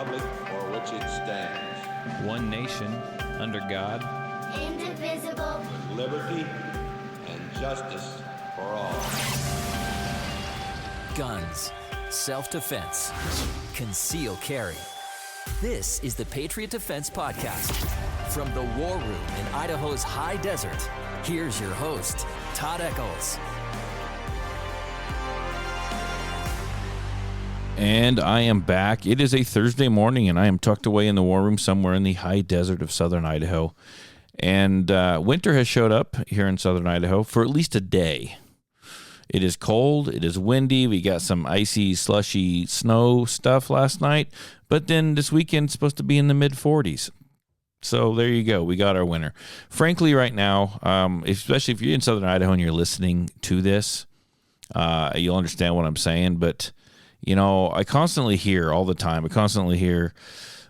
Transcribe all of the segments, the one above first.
republic for which it stands, one nation, under God, indivisible, with liberty and justice for all. Guns, self-defense, concealed carry. This is the Patriot Defense Podcast. From the war room in Idaho's high desert, here's your host, Todd Eccles. And I am back. It is a Thursday morning, and I am tucked away in the war room somewhere in the high desert of southern Idaho. And winter has showed up here in southern Idaho for at least a day. It is cold. It is windy. We got some icy, slushy snow stuff last night. But then this weekend it's supposed to be in the mid-40s. So there you go. We got our winter. Frankly, right now, especially if you're in southern Idaho and you're listening to this, you'll understand what I'm saying. But, you know, I constantly hear all the time,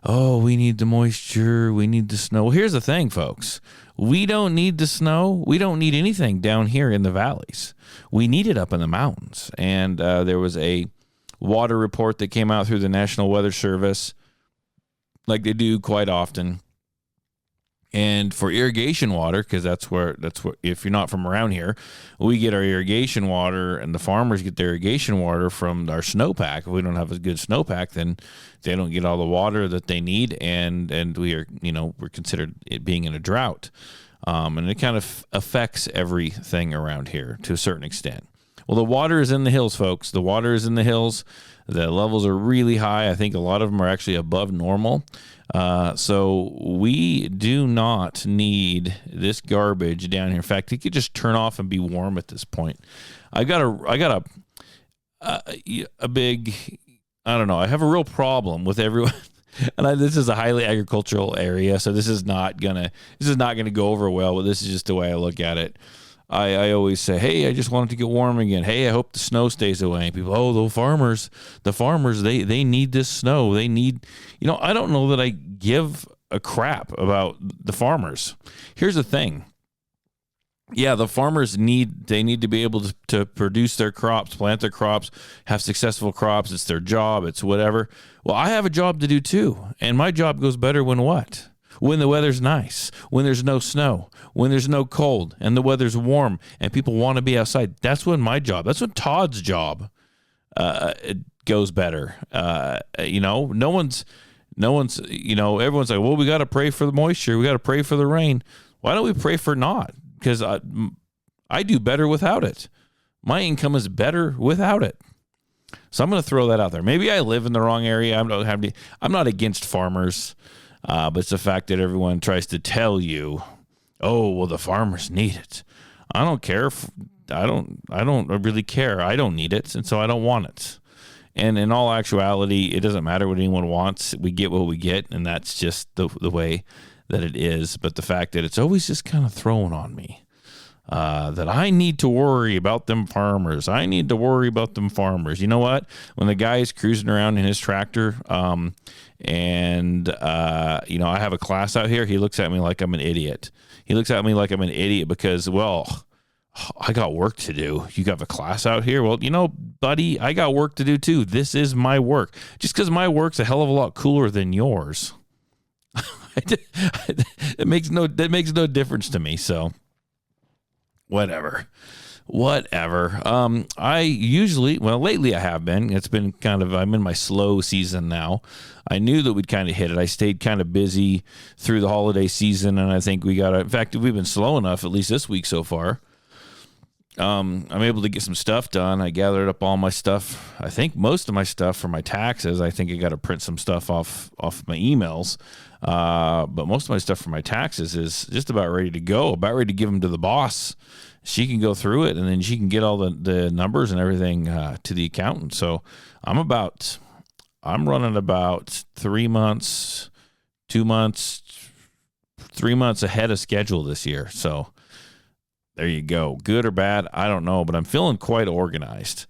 oh, we need the moisture, we need the snow. Well, here's the thing, folks. We don't need the snow. We don't need anything down here in the valleys. We need it up in the mountains. And there was a water report that came out through the National Weather Service, like they do quite often. And for irrigation water, because that's what, if you're not from around here, we get our irrigation water, and the farmers get their irrigation water from our snowpack. If we don't have a good snowpack, then they don't get all the water that they need, and we are, we're considered it being in a drought. And it kind of affects everything around here to a certain extent. Well, the water is in the hills, folks. The water is in the hills. The levels are really high. I think a lot of them are actually above normal. So we do not need this garbage down here. In fact, it could just turn off and be warm at this point. I got a big, I don't know. I have a real problem with everyone. And this is a highly agricultural area, so this is not gonna go over well. But this is just the way I look at it. I always say, hey, I just want it to get warm again. Hey, I hope the snow stays away. And people, the farmers, they need this snow. They need, I don't know that I give a crap about the farmers. Here's the thing. Yeah, the farmers need to be able to produce their crops, plant their crops, have successful crops. It's their job. It's whatever. Well, I have a job to do too. And my job goes better when what? When the weather's nice, when there's no snow, when there's no cold, and the weather's warm, and people want to be outside. That's when my job, that's when Todd's job it goes better. No one's, everyone's like, well, we got to pray for the moisture. We got to pray for the rain. Why don't we pray for not? Because I do better without it. My income is better without it. So I'm going to throw that out there. Maybe I live in the wrong area. I'm not against farmers. But it's the fact that everyone tries to tell you, oh, well, the farmers need it. I don't care. I don't really care. I don't need it, and so I don't want it. And in all actuality, it doesn't matter what anyone wants. We get what we get, and that's just the way that it is. But the fact that it's always just kind of thrown on me, that I need to worry about them farmers. I need to worry about them farmers. You know what? When the guy is cruising around in his tractor, I have a class out here, he looks at me like I'm an idiot. He looks at me like I'm an idiot because, well, I got work to do. You got a class out here? Well, buddy, I got work to do too. This is my work. Just because my work's a hell of a lot cooler than yours. That makes no difference to me. So whatever. Lately I have been. It's been I'm in my slow season now. I knew that we'd kind of hit it. I stayed kind of busy through the holiday season, and I think in fact, we've been slow enough, at least this week so far. I'm able to get some stuff done. I gathered up all my stuff. I think most of my stuff for my taxes. I think I got to print some stuff off my emails. But most of my stuff for my taxes is just about ready to go, about ready to give them to the boss. She can go through it, and then she can get all the numbers and everything to the accountant. So I'm running about 3 months, 2 months, 3 months ahead of schedule this year. So there you go. Good or bad, I don't know, but I'm feeling quite organized.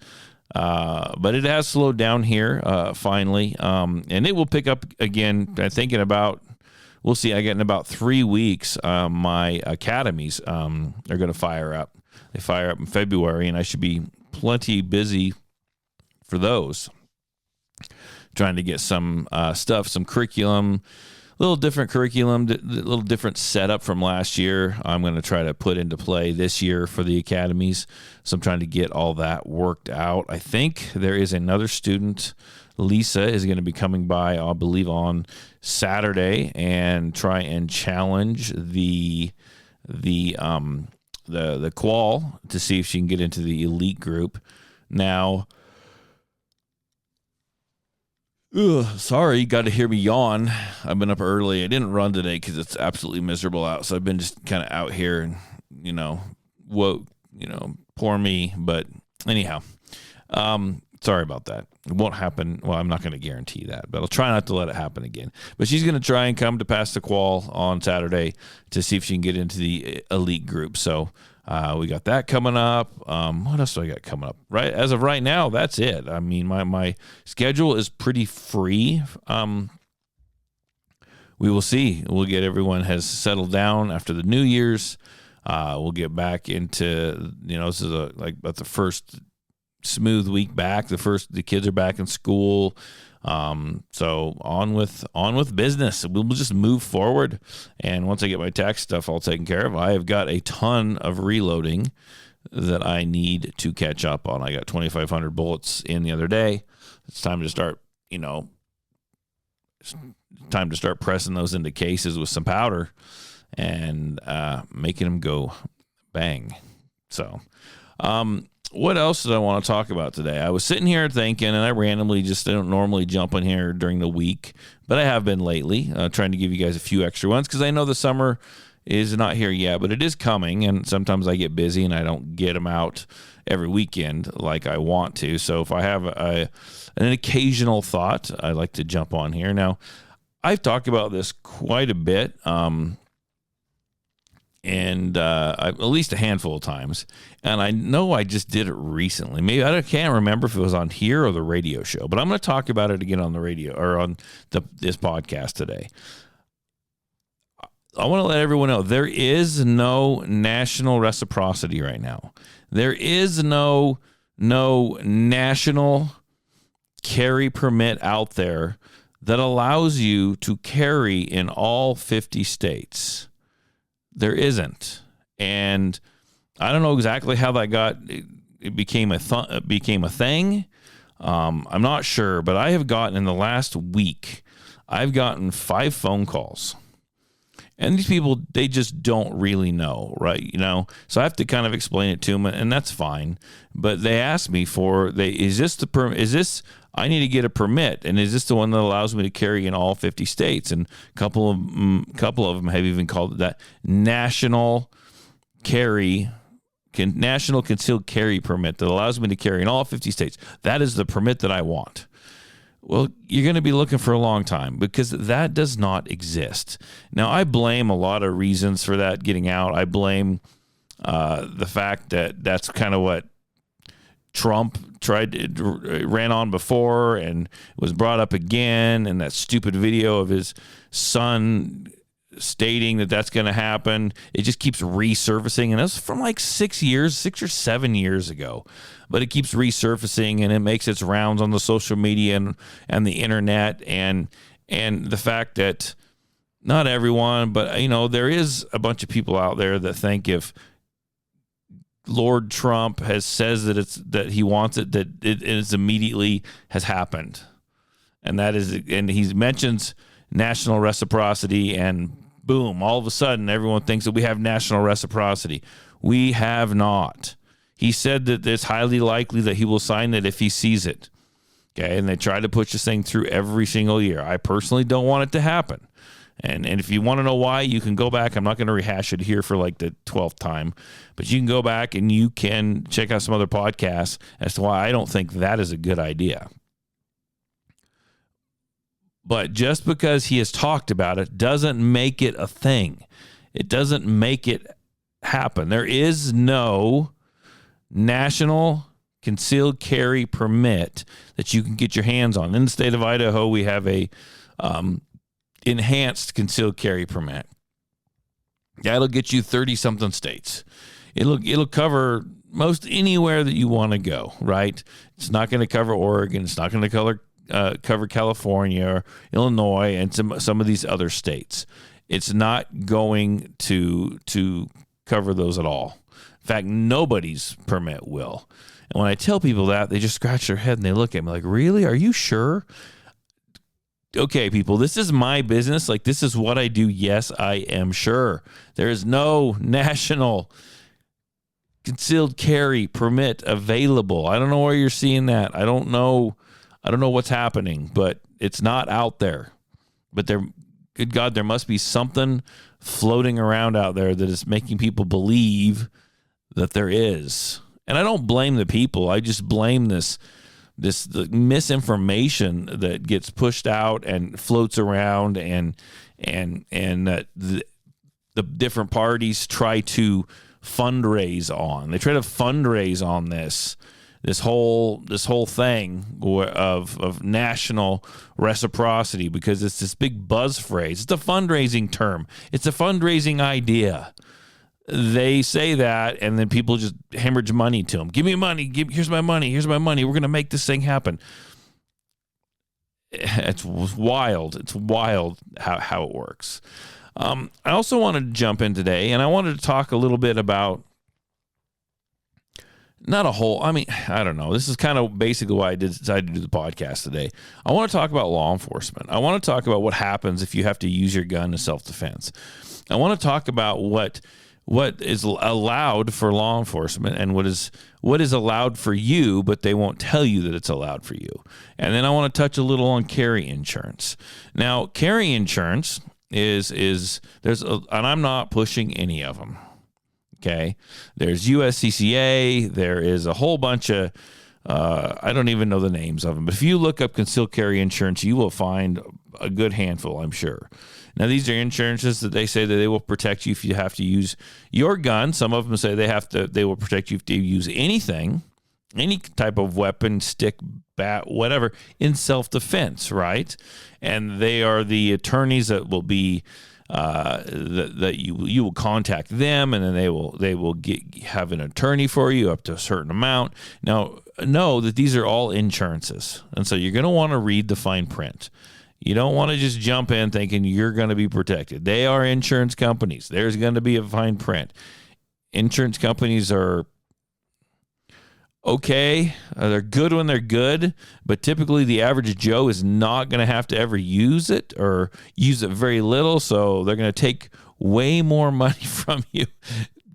But it has slowed down here finally, and it will pick up again. I'm thinking we'll see. I get in about 3 weeks. My academies are going to fire up. They fire up in February, and I should be plenty busy for those. trying to get some stuff, some curriculum, a little different curriculum, a little different setup from last year. I'm going to try to put into play this year for the academies. So I'm trying to get all that worked out. I think there is another student, Lisa, is going to be coming by, I believe, on Saturday and try and challenge the qual to see if she can get into the elite group. Now, sorry, got to hear me yawn. I've been up early. I didn't run today because it's absolutely miserable out. So I've been just kind of out here and, poor me. But anyhow, sorry about that. It won't happen. Well, I'm not going to guarantee that, but I'll try not to let it happen again. But she's going to try and come to pass the qual on Saturday to see if she can get into the elite group. So we got that coming up. What else do I got coming up? Right as of right now, that's it. I mean, my schedule is pretty free. We will see. We'll get everyone has settled down after the New Year's. We'll get back into this is about the first smooth week back. The kids are back in school. So on with business. We'll just move forward. And once I get my tax stuff all taken care of, I have got a ton of reloading that I need to catch up on. I got 2,500 bullets in the other day. It's time to start, pressing those into cases with some powder and making them go bang. So, what else did I want to talk about today? I was sitting here thinking, and I randomly just don't normally jump in here during the week, but I have been lately, trying to give you guys a few extra ones because I know the summer is not here yet, but it is coming, and sometimes I get busy and I don't get them out every weekend like I want to. So if I have an occasional thought, I like to jump on here. Now, I've talked about this quite a bit, and at least a handful of times. And I know I just did it recently. Maybe I can't remember if it was on here or the radio show, but I'm going to talk about it again on the radio or on this podcast today. I want to let everyone know there is no national reciprocity right now. There is no national carry permit out there that allows you to carry in all 50 states. There isn't. And I don't know exactly how that it became a thing. I'm not sure, but I have gotten in the last week, I've gotten 5 phone calls. And these people, they just don't really know, right? So I have to kind of explain it to them, and that's fine. But they asked me I need to get a permit, and is this the one that allows me to carry in all 50 states? And a couple of them have even called it that national concealed carry permit that allows me to carry in all 50 states. That is the permit that I want. Well, you're going to be looking for a long time because that does not exist. Now, I blame a lot of reasons for that getting out. I blame the fact that that's kind of what Trump ran on before and was brought up again, and that stupid video of his son stating that that's going to happen. It just keeps resurfacing, and that's from like 6 or 7 years ago. But it keeps resurfacing, and it makes its rounds on the social media and the internet, and the fact that not everyone, but there is a bunch of people out there that think if Lord Trump says that he wants it, that it is immediately has happened, and he mentions national reciprocity, and boom, all of a sudden everyone thinks that we have national reciprocity. We have not. He said that it's highly likely that he will sign it if he sees it. Okay, and they try to push this thing through every single year. I personally don't want it to happen. And if you want to know why, you can go back. I'm not going to rehash it here for like the 12th time, but you can go back and you can check out some other podcasts as to why I don't think that is a good idea. But just because he has talked about it doesn't make it a thing. It doesn't make it happen. There is no national concealed carry permit that you can get your hands on. In the state of Idaho, we have a enhanced concealed carry permit. That'll get you 30-something states. It'll cover most anywhere that you want to go, right? It's not going to cover Oregon. It's not going to cover California or Illinois and some of these other states. It's not going to cover those at all. In fact, nobody's permit will. And when I tell people that, they just scratch their head and they look at me like, really? Are you sure? Okay, people, this is my business. Like, this is what I do. Yes, I am sure. There is no national concealed carry permit available. I don't know where you're seeing that. I don't know what's happening, but it's not out there. But good God, there must be something floating around out there that is making people believe that there is. And I don't blame the people. I just blame the misinformation that gets pushed out and floats around, and the different parties try to fundraise on. They try to fundraise on this whole thing of national reciprocity, because it's this big buzz phrase. It's a fundraising term. It's a fundraising idea. They say that, and then people just hemorrhage money to them. Give me money. Here's my money. Here's my money. We're going to make this thing happen. It's wild. It's wild how it works. I also wanted to jump in today, and I wanted to talk a little bit about I don't know. This is kind of basically why I decided to do the podcast today. I want to talk about law enforcement. I want to talk about what happens if you have to use your gun in self-defense. I want to talk about what is allowed for law enforcement and what is allowed for you, but they won't tell you that it's allowed for you. And then I want to touch a little on carry insurance. Now, carry insurance and I'm not pushing any of them. Okay. There's USCCA. There is a whole bunch of, I don't even know the names of them, but if you look up concealed carry insurance, you will find a good handful, I'm sure. Now, these are insurances that they say that they will protect you if you have to use your gun. Some of them say they will protect you if you use anything, any type of weapon, stick, bat, whatever, in self-defense, right? And they are the attorneys that will be that you will contact them, and then they will have an attorney for you up to a certain amount. Now, know that these are all insurances, and so you're going to want to read the fine print. You don't want to just jump in thinking you're going to be protected. They are insurance companies. There's going to be a fine print. Insurance companies are okay. They're good when they're good, but typically the average Joe is not going to have to ever use it or use it very little, so they're going to take way more money from you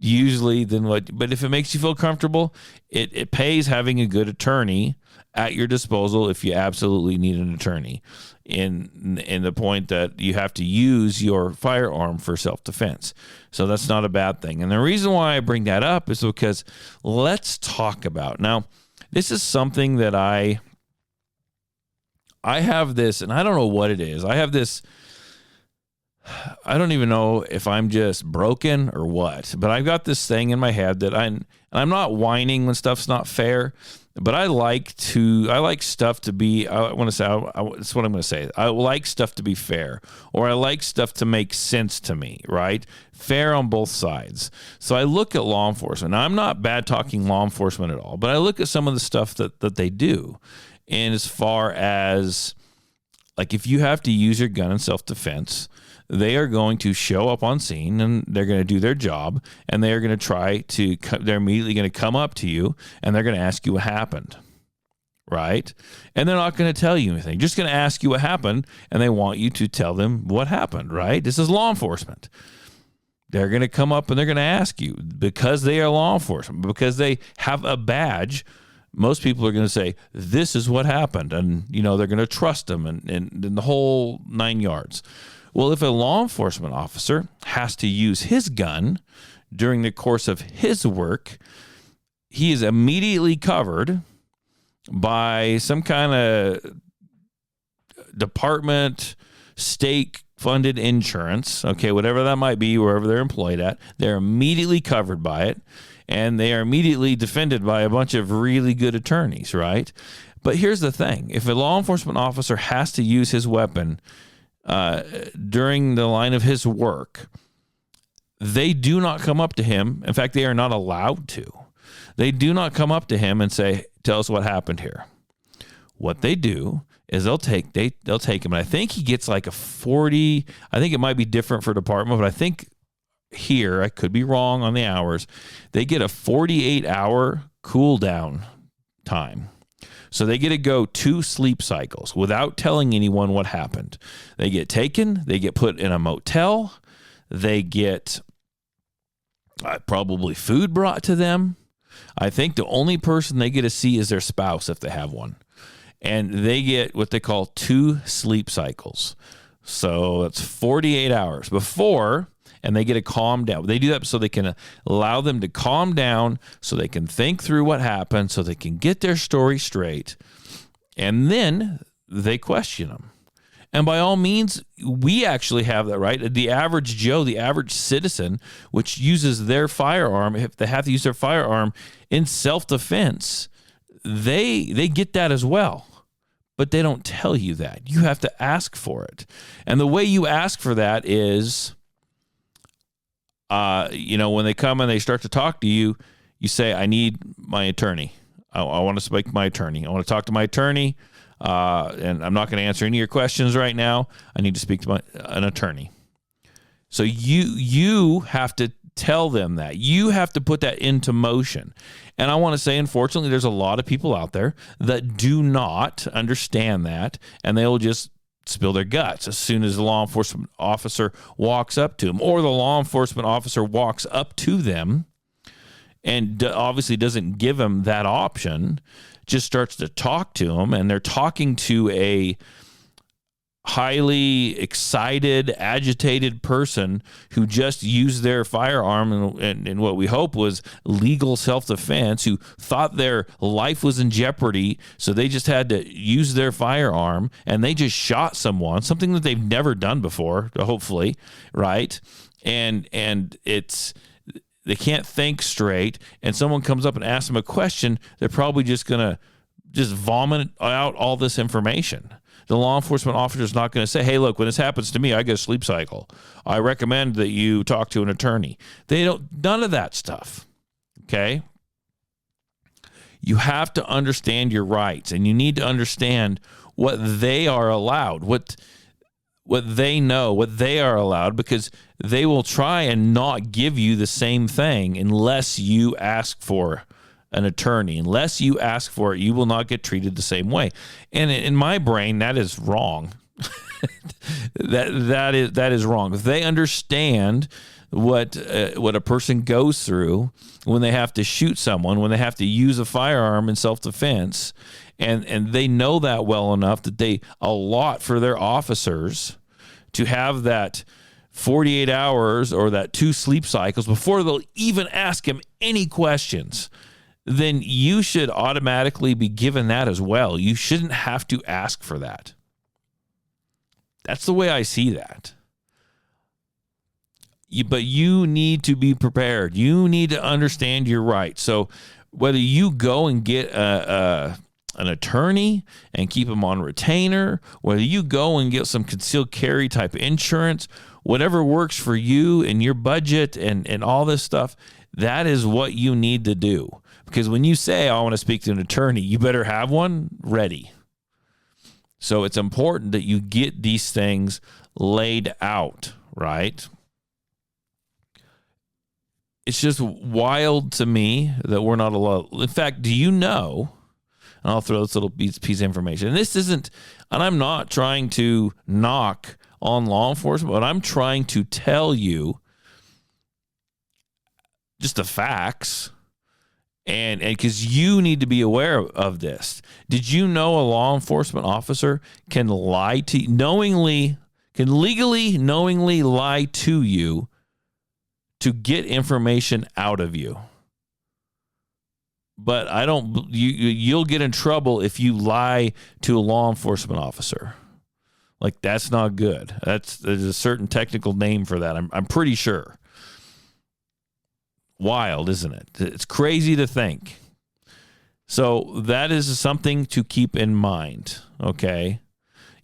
usually than what. But if it makes you feel comfortable, it pays having a good attorney at your disposal if you absolutely need an attorney in the point that you have to use your firearm for self-defense. So that's not a bad thing. And the reason why I bring that up is because let's talk about, now, this is something that I have this, and I don't know what it is. I have this, I don't even know if I'm just broken or what, but I've got this thing in my head that I'm not whining when stuff's not fair, but I like stuff to be, that's what I'm going to say. I like stuff to be fair, or I like stuff to make sense to me, right? Fair on both sides. So I look at law enforcement. Now, I'm not bad talking law enforcement at all, but I look at some of the stuff that they do. And as far as, like, if you have to use your gun in self-defense, they are going to show up on scene and they're going to do their job, and they are going to they're immediately going to come up to you and they're going to ask you what happened, right? And they're not going to tell you anything, just going to ask you what happened, and they want you to tell them what happened, right? This is law enforcement. They're going to come up and they're going to ask you because they are law enforcement, because they have a badge. Most people are going to say, this is what happened. And, they're going to trust them and the whole 9 yards. Well, if a law enforcement officer has to use his gun during the course of his work, he is immediately covered by some kind of department, state-funded insurance, okay, whatever that might be, wherever they're employed at. They're immediately covered by it, and they are immediately defended by a bunch of really good attorneys, right? But here's the thing. If a law enforcement officer has to use his weapon during the line of his work, they do not come up to him. In fact, they are not allowed to. They do not come up to him and say, tell us what happened here. What they do is they'll take him. And I think he gets like a 40. I think it might be different for department, but I think here, I could be wrong on the hours, they get a 48-hour cool down time. So they get to go 2 sleep cycles without telling anyone what happened. They get taken, they get put in a motel, they get probably food brought to them. I think the only person they get to see is their spouse if they have one. And they get what they call 2 sleep cycles. So it's 48 hours before, and they get to calm down. They do that so they can allow them to calm down, so they can think through what happened, so they can get their story straight. And then they question them. And by all means, we actually have that, right? The average Joe, the average citizen, which uses their firearm, if they have to use their firearm in self-defense, they get that as well. But they don't tell you that. You have to ask for it. And the way you ask for that is, when they come and they start to talk to you, you say, I need my attorney. I want to speak to my attorney. I want to talk to my attorney. And I'm not going to answer any of your questions right now. I need to speak to an attorney. So you have to tell them that. You have to put that into motion. And I want to say, unfortunately, there's a lot of people out there that do not understand that, and they'll just spill their guts as soon as the law enforcement officer walks up to them, or the law enforcement officer walks up to them and obviously doesn't give them that option, just starts to talk to them, and they're talking to a highly excited, agitated person who just used their firearm in what we hope was legal self-defense, who thought their life was in jeopardy, so they just had to use their firearm, and they just shot someone, something that they've never done before, hopefully, right? And it's... They can't think straight, and someone comes up and asks them a question, they're probably just going to just vomit out all this information. The law enforcement officer is not going to say, hey, look, when this happens to me, I get a sleep cycle. I recommend that you talk to an attorney. They don't, none of that stuff, okay? You have to understand your rights, and you need to understand what they are allowed, what they know, what they are allowed, because they will try and not give you the same thing unless you ask for an attorney. Unless you ask for it, you will not get treated the same way. And in my brain, that is wrong. that is wrong. If they understand what a person goes through when they have to shoot someone, when they have to use a firearm in self-defense, and they know that well enough that they allot for their officers to have that 48 hours or that 2 sleep cycles before they'll even ask him any questions, then you should automatically be given that as well. You shouldn't have to ask for that. That's the way I see that. But you need to be prepared. You need to understand your rights. So whether you go and get an attorney and keep them on retainer, whether you go and get some concealed carry type insurance, whatever works for you and your budget and all this stuff, that is what you need to do. Because when you say, I want to speak to an attorney, you better have one ready. So it's important that you get these things laid out, right? It's just wild to me that we're not allowed. In fact, do you know, and I'll throw this little piece of information, and this isn't, and I'm not trying to knock on law enforcement, but I'm trying to tell you just the facts, and because you need to be aware of this. Did you know a law enforcement officer can lie to you, can legally, knowingly lie to you to get information out of you? But you'll get in trouble if you lie to a law enforcement officer. Like, that's not good. There's a certain technical name for that. I'm pretty sure. Wild, isn't it? It's crazy to think. So that is something to keep in mind, okay?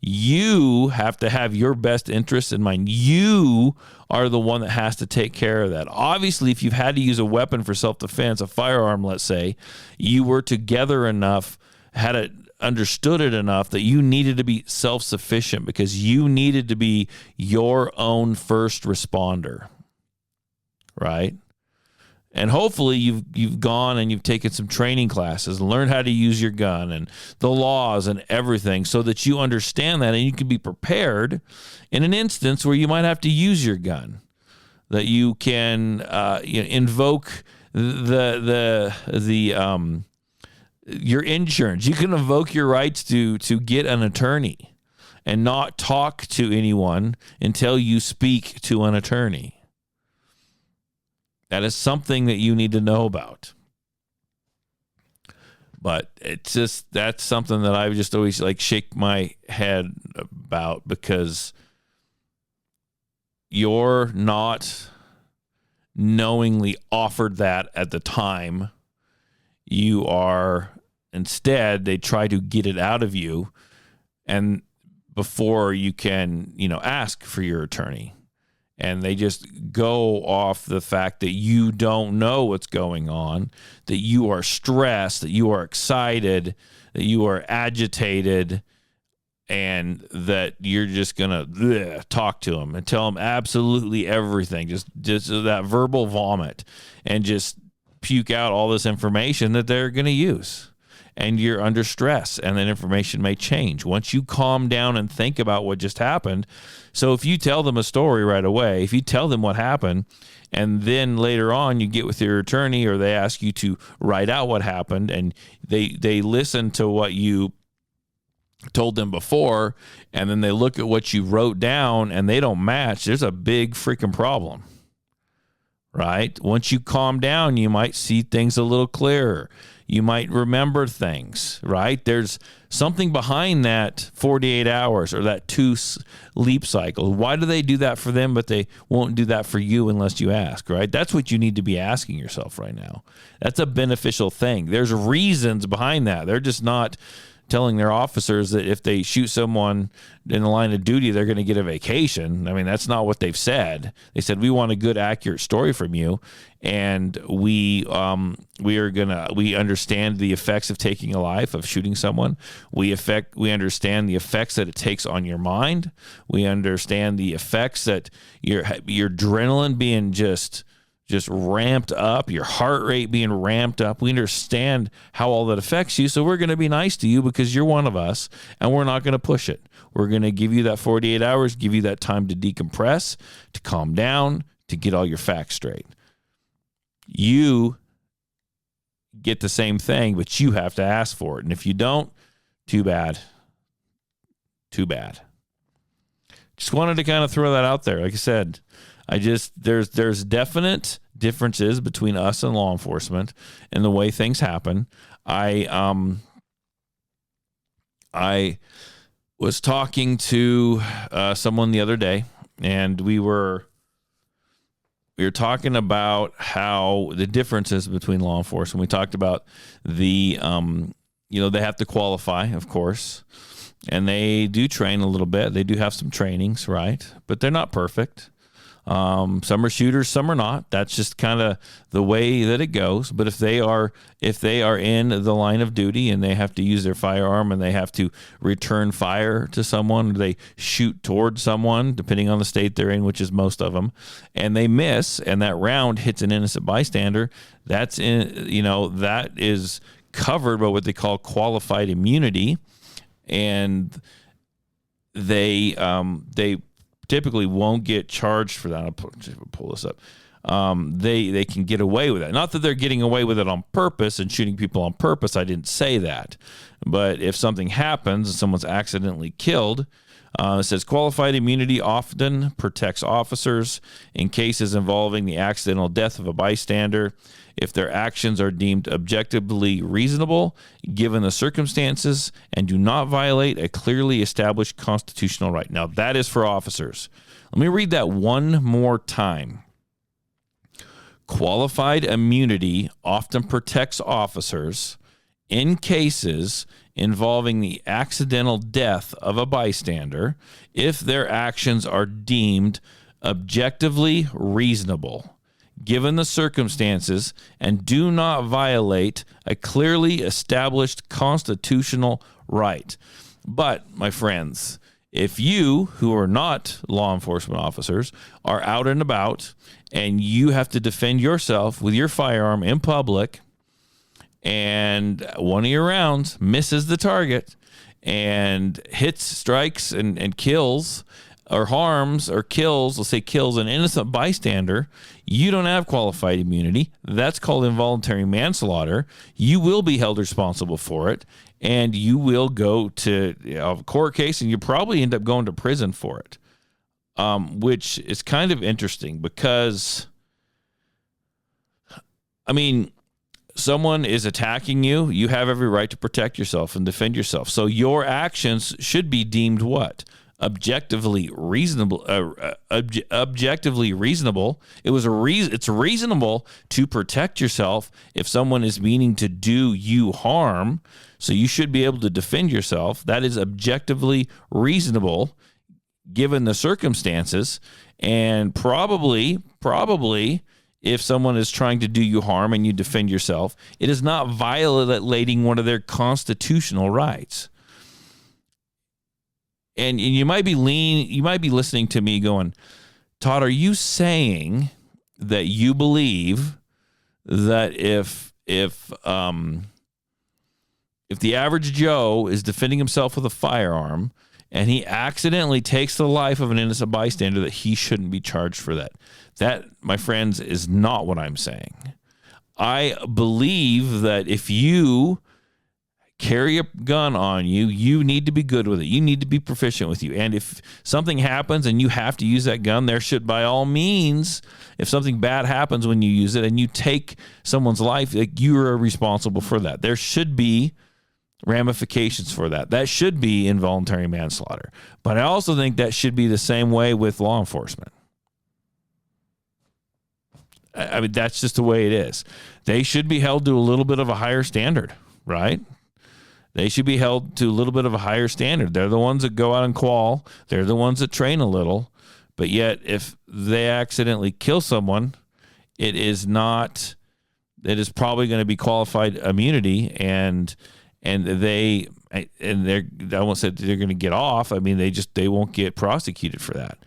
You have to have your best interests in mind. You are the one that has to take care of that. Obviously, if you've had to use a weapon for self-defense, a firearm, let's say, you were together enough, had understood it enough that you needed to be self-sufficient because you needed to be your own first responder, right? And hopefully you've gone and you've taken some training classes, learned how to use your gun and the laws and everything so that you understand that and you can be prepared in an instance where you might have to use your gun, that you can invoke your insurance. You can invoke your rights to get an attorney and not talk to anyone until you speak to an attorney. That is something that you need to know about. But that's something that I just always shake my head about, because you're not knowingly offered that at the time. You are, instead, they try to get it out of you, and before you can, ask for your attorney. And they just go off the fact that you don't know what's going on, that you are stressed, that you are excited, that you are agitated, and that you're just going to talk to them and tell them absolutely everything, just that verbal vomit, and just puke out all this information that they're going to use. And you're under stress, and that information may change once you calm down and think about what just happened. So if you tell them a story right away, if you tell them what happened, and then later on you get with your attorney or they ask you to write out what happened, and they listen to what you told them before, and then they look at what you wrote down and they don't match, there's a big freaking problem. Right? Once you calm down, you might see things a little clearer. You might remember things, right? There's something behind that 48 hours or that 2 sleep cycle. Why do they do that for them, but they won't do that for you unless you ask, right? That's what you need to be asking yourself right now. That's a beneficial thing. There's reasons behind that. They're just not telling their officers that if they shoot someone in the line of duty, they're going to get a vacation. I mean, that's not what they've said. They said, we want a good, accurate story from you. And we understand the effects of taking a life, of shooting someone. We understand the effects that it takes on your mind. We understand the effects that your adrenaline being just ramped up, your heart rate being ramped up. We understand how all that affects you, so we're going to be nice to you because you're one of us, and we're not going to push it. We're going to give you that 48 hours, give you that time to decompress, to calm down, to get all your facts straight. You get the same thing, but you have to ask for it. And if you don't, too bad. Too bad. Just wanted to kind of throw that out there. Like I said, there's definite differences between us and law enforcement and the way things happen. I was talking to someone the other day, and we were talking about how the differences between law enforcement. We talked about they have to qualify, of course, and they do train a little bit. They do have some trainings, right? But they're not perfect. Some are shooters, some are not. That's just kind of the way that it goes. But if they are in the line of duty and they have to use their firearm and they have to return fire to someone, or they shoot towards someone, depending on the state they're in, which is most of them, and they miss, and that round hits an innocent bystander, that is covered by what they call qualified immunity, and they typically won't get charged for that. I'll pull this up. They can get away with that. Not that they're getting away with it on purpose and shooting people on purpose. I didn't say that. But if something happens and someone's accidentally killed, it says qualified immunity often protects officers in cases involving the accidental death of a bystander if their actions are deemed objectively reasonable given the circumstances and do not violate a clearly established constitutional right. Now, that is for officers. Let me read that one more time. Qualified immunity often protects officers in cases involving the accidental death of a bystander if their actions are deemed objectively reasonable given the circumstances and do not violate a clearly established constitutional right. But, my friends, if you, who are not law enforcement officers, are out and about and you have to defend yourself with your firearm in public and one of your rounds misses the target and hits, strikes, and kills or harms or kills, let's say kills an innocent bystander, you don't have qualified immunity. That's called involuntary manslaughter. You will be held responsible for it, and you will go to a court case, and you probably end up going to prison for it, which is kind of interesting because, I mean, someone is attacking you. You have every right to protect yourself and defend yourself. So your actions should be deemed what? Objectively reasonable. Objectively reasonable. It's reasonable to protect yourself if someone is meaning to do you harm. So you should be able to defend yourself. That is objectively reasonable given the circumstances. And probably, if someone is trying to do you harm and you defend yourself, it is not violating one of their constitutional rights. And you might be listening to me going, Todd, are you saying that you believe that if the average Joe is defending himself with a firearm and he accidentally takes the life of an innocent bystander, that he shouldn't be charged for that? That, my friends, is not what I'm saying. I believe that if you carry a gun on you, you need to be good with it. You need to be proficient with you. And if something happens and you have to use that gun, there should, by all means, if something bad happens when you use it and you take someone's life, like, you are responsible for that. There should be ramifications for that. That should be involuntary manslaughter. But I also think that should be the same way with law enforcement. I mean, that's just the way it is. They should be held to a little bit of a higher standard, right? They should be held to a little bit of a higher standard. They're the ones that go out and qual. They're the ones that train a little. But yet, if they accidentally kill someone, it is probably going to be qualified immunity, and I won't say they're going to get off. I mean, they won't get prosecuted for that.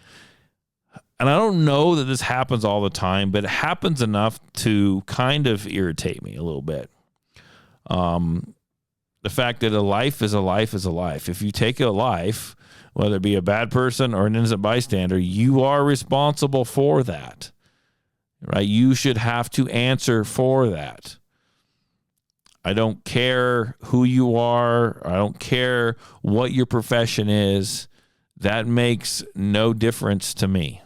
And I don't know that this happens all the time, but it happens enough to kind of irritate me a little bit. The fact that a life is a life is a life. If you take a life, whether it be a bad person or an innocent bystander, you are responsible for that, right? You should have to answer for that. I don't care who you are. I don't care what your profession is. That makes no difference to me.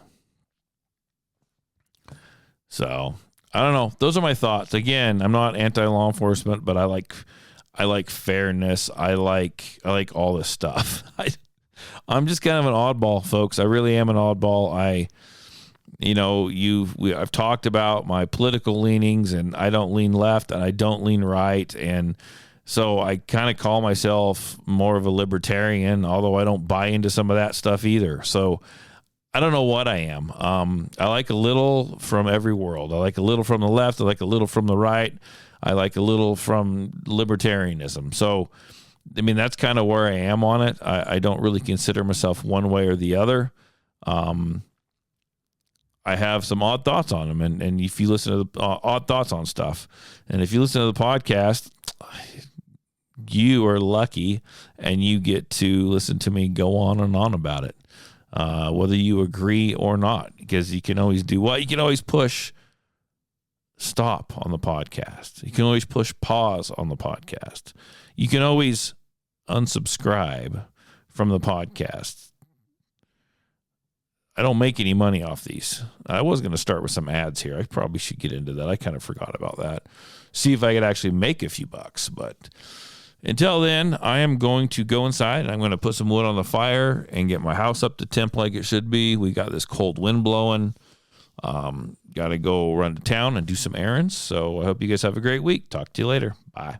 So, I don't know. Those are my thoughts. Again, I'm not anti-law enforcement, but I like fairness. I like all this stuff. I'm just kind of an oddball, folks. I really am an oddball. I've talked about my political leanings, and I don't lean left and I don't lean right. And so I kind of call myself more of a libertarian, although I don't buy into some of that stuff either. So I don't know what I am. I like a little from every world. I like a little from the left. I like a little from the right. I like a little from libertarianism. So, I mean, that's kind of where I am on it. I don't really consider myself one way or the other. I have some odd thoughts on them. And if you listen to the odd thoughts on stuff, and if you listen to the podcast, you are lucky and you get to listen to me go on and on about it. Whether you agree or not, because you can always do what? You can always push stop on the podcast. You can always push pause on the podcast. You can always unsubscribe from the podcast. I don't make any money off these. I was going to start with some ads here. I probably should get into that. I kind of forgot about that. See if I could actually make a few bucks, but until then, I am going to go inside and I'm going to put some wood on the fire and get my house up to temp like it should be. We got this cold wind blowing. Got to go run to town and do some errands. So I hope you guys have a great week. Talk to you later. Bye.